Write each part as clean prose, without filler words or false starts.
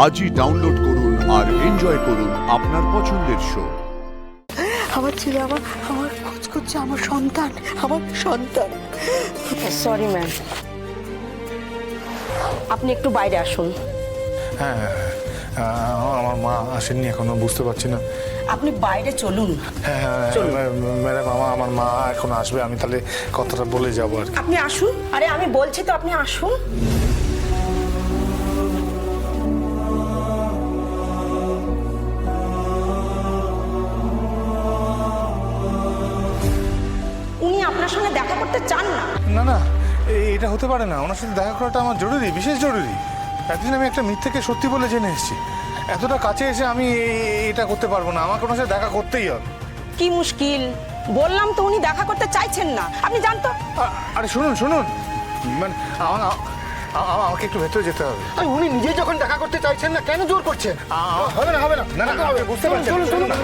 আজই ডাউনলোড করুন আর এনজয় করুন আপনার পছন্দের শো। আমার ছেলে আমার আমার খোঁজ করছে, আমার সন্তান, আমার সন্তান। সরি ম্যাম, আপনি একটু বাইরে আসুন। হ্যাঁ, আমার মা আসেননি এখনো, বুঝতে পারছি না। আপনি বাইরে চলুন। হ্যাঁ ম্যাডাম, আমার মা এখন আসবে, আমি তাহলে কথাটা বলে যাবো আর কি। আপনি আসুন। আরে আমি বলছি তো, আপনি আসুন। উনি আপনার সঙ্গে দেখা করতে চান না? না না, এটা হতে পারে না। ওনার সাথে দেখা করাটা আমার জরুরি, বিশেষ জরুরি। একদিন আমি একটা মিথ্যেকে সত্যি বলে জেনে এসেছি। এতটা কাছে এসে আমি এটা করতে পারবো না, আমাকে ওনার সাথে দেখা করতেই হবে। কি মুশকিল, বললাম তো উনি দেখা করতে চাইছেন না। আপনি জান তো। আরে শুনুন শুনুন, মানে আমাকে একটু ভেতরে যেতে হবে। উনি নিজে যখন দেখা করতে চাইছেন না, কেন জোর করছেন? হবে না, হবে না, না না, আপনি বুঝতে পারছেন। চলুন না।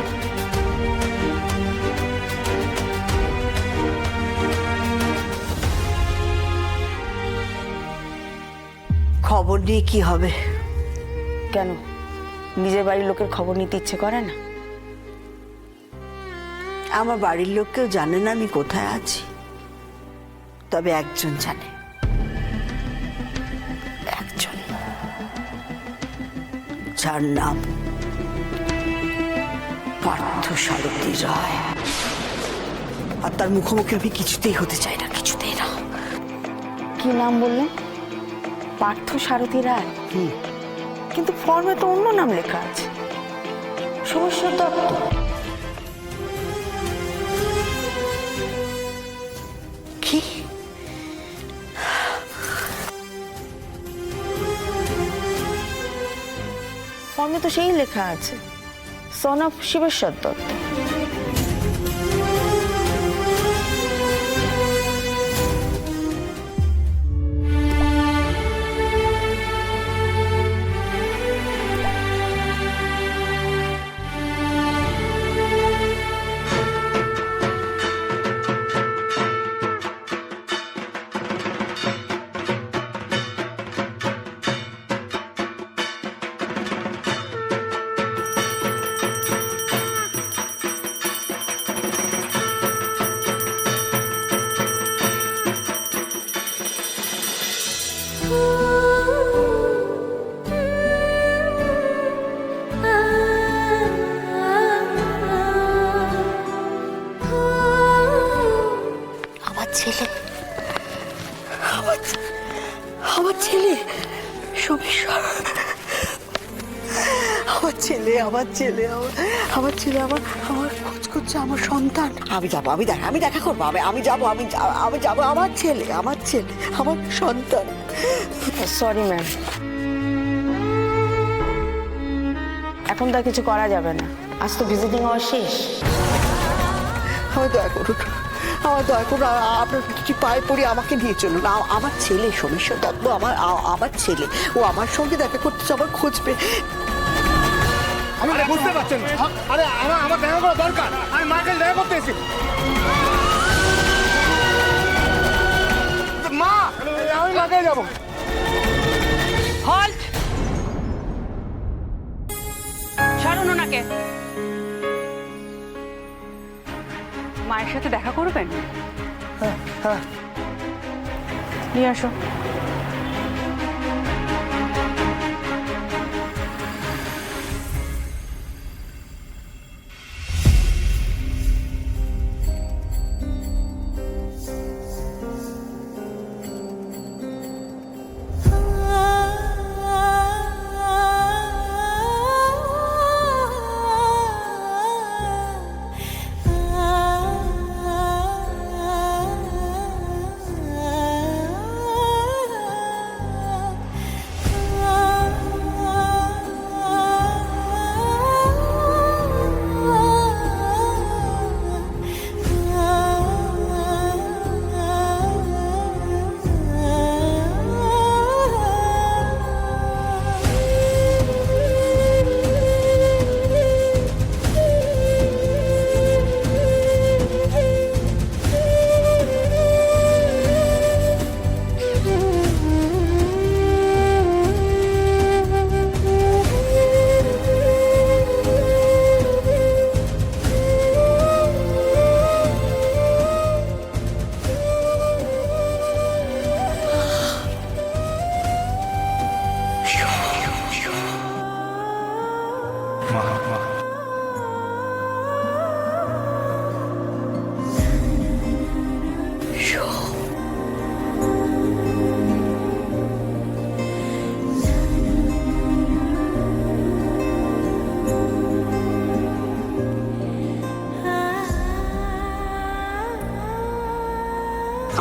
খবর নিয়ে কি হবে? কেন, নিজের বাড়ির লোকের খবর নিতে ইচ্ছে করে না? আমার বাড়ির লোক কেউ জানে না আমি কোথায় আছি, তবে একজন জানে, একজন, যার নাম পার্থসারথী রায়। আর তার মুখোমুখি আমি কিছুতেই হতে চাই না, কিছুতেই না। কি নাম বললেন? পার্থসারথী রায়? কিন্তু ফর্মে তো অন্য নাম লেখা আছে, সমস্যা দত্ত। কি? ফর্মে তো সেই লেখা আছে, সন অফ শিবেশ্বর দত্ত। আমার ছেলে, আমার ছেলে সোমেশ্বর, আমার ছেলে, আমার ছেলে, আমার ছেলে আমার আমার খোঁজ করছে, আমার সন্তান। আমি যাবো, আমি দেখা করবো, আমি যাবো, আমি যাবো। আমার ছেলে, আমার ছেলে, আমার সন্তান। সরি ম্যাম, এখন তো আর কিছু করা যাবে না, আজ তো ভিজিটিং আওয়ার শেষ। আমার দয়া করুন, আমার দয়া করুন, আপনার কিছু পায়ে পড়ি, আমাকে নিয়ে চলুন। আমার ছেলে সোমেশ্বর দত্ত, আমার ছেলে, ও আমার সঙ্গে দেখা করতেছে, আমার খুঁজবে। আমি বুঝতে পারছেন না। আরে আমার দেখা করা দরকার, আমি মার কাছে দেখা করতে এসেছি। মা, আমি মার কাছে যাবো। হল্ট! ছাড়ুন ওনাকে। মায়ের সাথে দেখা করবেন? হ্যাঁ। নিয়ে আসো।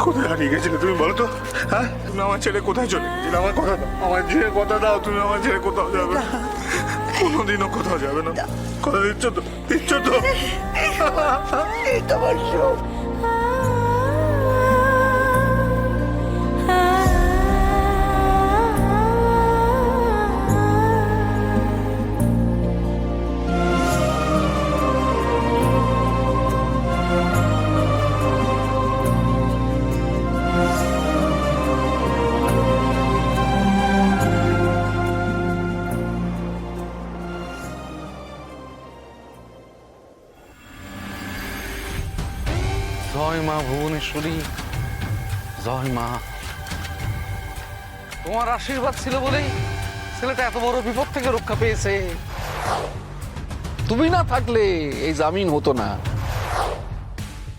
কোথায় হারিয়ে গেছিলে তুমি বলো তো? হ্যাঁ, তুমি আমার ছেলে কোথায় চলে গেছিলে? আমার কথা দাও, আমার ছেলে কথা দাও, তুমি আমার ছেলে কোথাও যাবে না, কোনোদিনও কোথাও যাবে না। কথা দিচ্ছ তো? দিচ্ছ তো? এই তো আমার সব। জয় মা ভুবনেশ্বরী, জয় মা। তোমার আশীর্বাদ ছিল বলেই ছেলেটা এত বড় বিপদ থেকে রক্ষা পেয়েছে। তুমি না থাকলে এই জামিন হতো না।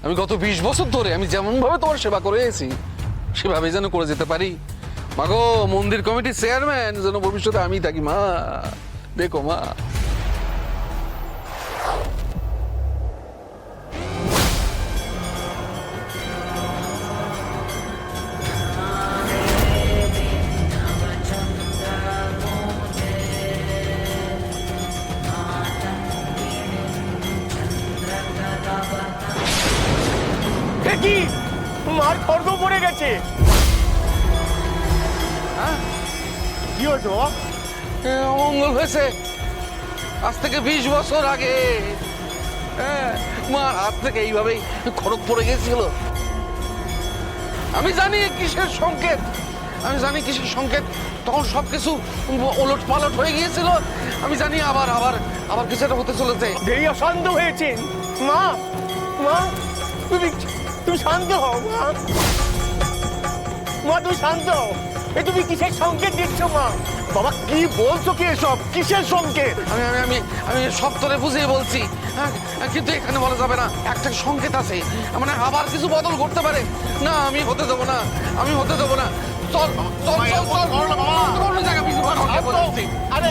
আমি গত 20 বছর ধরে আমি যেমন ভাবে তোমার সেবা করে এসেছি সেভাবে যেন করে যেতে পারি। মাগো, মন্দির কমিটির চেয়ারম্যান যেন ভবিষ্যতে আমি থাকি মা। দেখো মা। কি মার খড়গ পড়ে গেছে? হ্যাঁ, কি হয়েছে বাবা? অমঙ্গল হয়েছে। আজ থেকে 20 বছর আগে হ্যাঁ, মার হাত থেকে এইভাবেই খড়গ পড়ে গেছিল। আমি জানি কিসের সংকেত, আমি জানি কিসের সংকেত। তখন সবকিছু ওলট পালট হয়ে গিয়েছিল। আমি জানি আবার আবার আবার কিছু একটা হতে চলেছে। দেরি অশান্ত হয়েছে। মা, মা, তুমি তুমি শান্ত হও মা। মা, তুমি শান্ত হও। এ তুমি কিসের সংকেত দিচ্ছ মা? বাবা, কি বলছো কি এসব? কিসের সংকেত? আমি আমি আমি আমি সব তোরে বুঝিয়ে বলছি, হ্যাঁ, কিন্তু এখানে বলা যাবে না। একটা সংকেত আছে, মানে আবার কিছু বদল করতে পারে। না, আমি হতে দেবো না, আমি হতে দেবো না। চল চল চল চল, অন্য জায়গায় কিছু বদল করতে বলছি। আরে